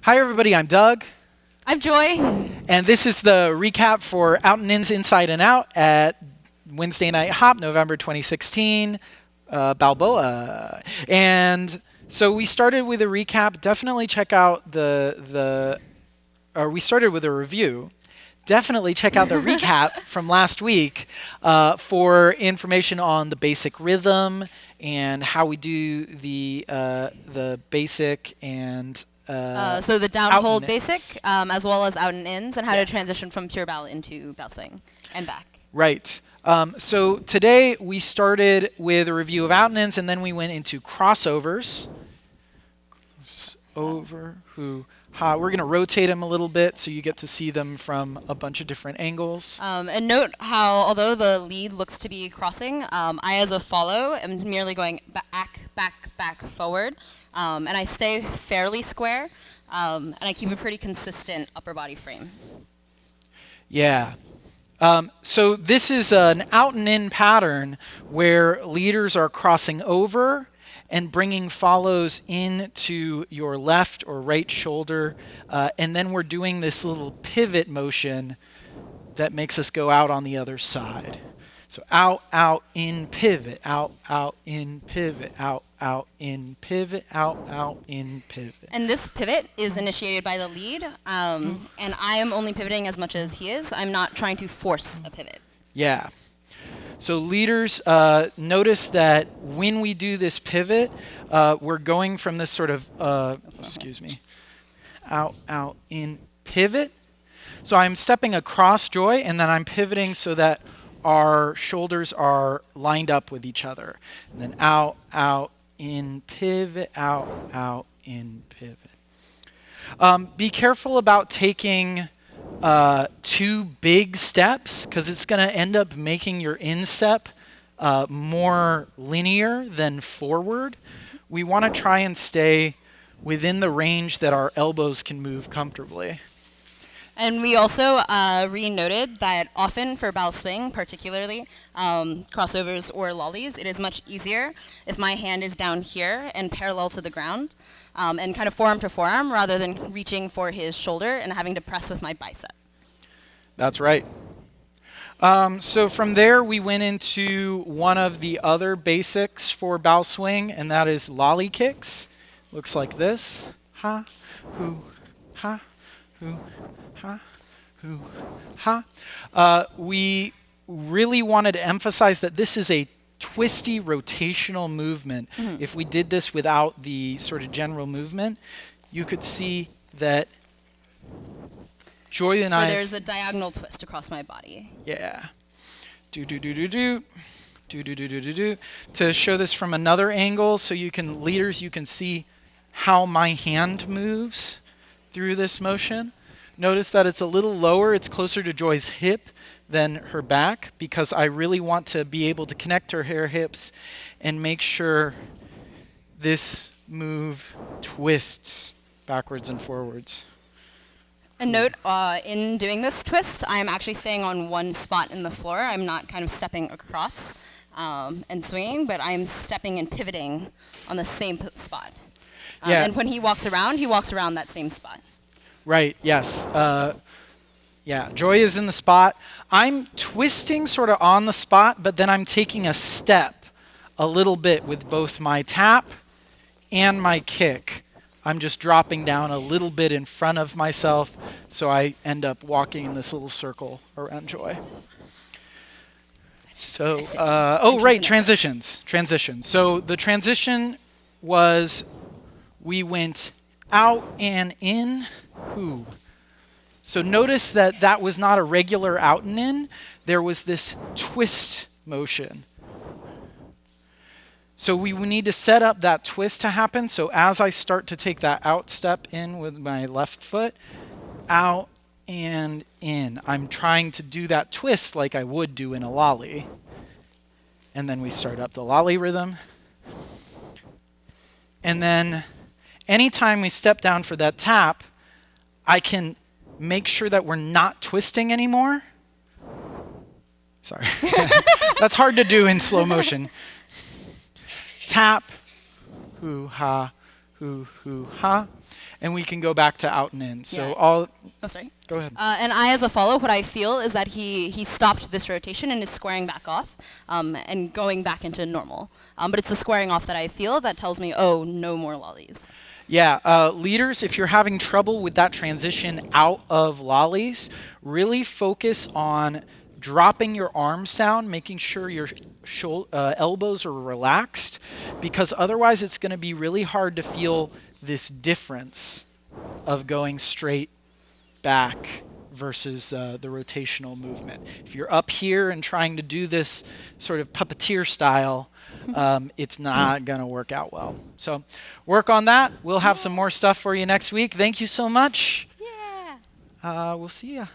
Hi everybody, I'm Doug. I'm Joy. And this is the recap for Out and In's Inside and Out at Wednesday Night Hop, November 2016, Balboa. And so we started with a recap. Definitely check out we started with a review. Definitely check out the recap from last week for information on the basic rhythm and how we do the basic and So the down out hold and basic, ins. as well as out and ins, and how to transition from pure bow into bow swing and back. Right. So today we started with a review of out and ins, and then we went into crossovers. Over, who, ha. We're going to rotate them a little bit so you get to see them from a bunch of different angles. And note how, although the lead looks to be crossing, I as a follow am merely going back, back, back, forward. And I stay fairly square, and I keep a pretty consistent upper body frame. Yeah. So this is an out and in pattern where leaders are crossing over and bringing follows into your left or right shoulder. And then we're doing this little pivot motion that makes us go out on the other side. So out, out, in, pivot, out, out, in, pivot, out, out, in, pivot, out, out, in, pivot. And this pivot is initiated by the lead, and I am only pivoting as much as he is. I'm not trying to force a pivot. Yeah. So leaders, notice that when we do this pivot, we're going from this sort of, out, out, in, pivot. So I'm stepping across Joy, and then I'm pivoting so that our shoulders are lined up with each other. And then out, out, in, pivot, out, out, in, pivot. Be careful about taking two big steps, because it's going to end up making your instep more linear than forward. We want to try and stay within the range that our elbows can move comfortably. And we also re-noted that often for bow swing, particularly crossovers or lollies, it is much easier if my hand is down here and parallel to the ground and kind of forearm to forearm rather than reaching for his shoulder and having to press with my bicep. That's right. So from there, we went into one of the other basics for bow swing, and that is lolly kicks. Looks like this. Ha, hoo, ha, hoo, ha, hoo, ha. We really wanted to emphasize that this is a twisty rotational movement. Mm-hmm. If we did this without the sort of general movement, you could see that Joy and I. There's a diagonal twist across my body. Yeah. Do do do do do. Do do do do do do. To show this from another angle, so you can see how my hand moves through this motion. Notice that it's a little lower. It's closer to Joy's hip than her back, because I really want to be able to connect her hips and make sure this move twists backwards and forwards. A note, in doing this twist, I'm actually staying on one spot in the floor. I'm not kind of stepping across and swinging, but I'm stepping and pivoting on the same spot. Yeah. And when he walks around that same spot. Right, yes. Yeah, Joy is in the spot. I'm twisting sort of on the spot, but then I'm taking a step a little bit with both my tap and my kick. I'm just dropping down a little bit in front of myself, so I end up walking in this little circle around Joy. So, transitions. So the transition was, we went out and in. Ooh. So notice that that was not a regular out and in. There was this twist motion. So we need to set up that twist to happen. So as I start to take that out step in with my left foot, out and in. I'm trying to do that twist like I would do in a lolly. And then we start up the lolly rhythm. And then anytime we step down for that tap, I can make sure that we're not twisting anymore. Sorry. That's hard to do in slow motion. Tap, hoo, ha, and we can go back to out and in. So Yeah. Oh, sorry. go ahead. And I, as a follow, what I feel is that he stopped this rotation and is squaring back off and going back into normal. But it's the squaring off that I feel that tells me, oh, no more lollies. Yeah, leaders, if you're having trouble with that transition out of lollies, really focus on dropping your arms down, making sure your elbows are relaxed, because otherwise it's going to be really hard to feel this difference of going straight back versus the rotational movement. If you're up here and trying to do this sort of puppeteer style, it's not going to work out well. So work on that. We'll have some more stuff for you next week. Thank you so much. Yeah. We'll see ya.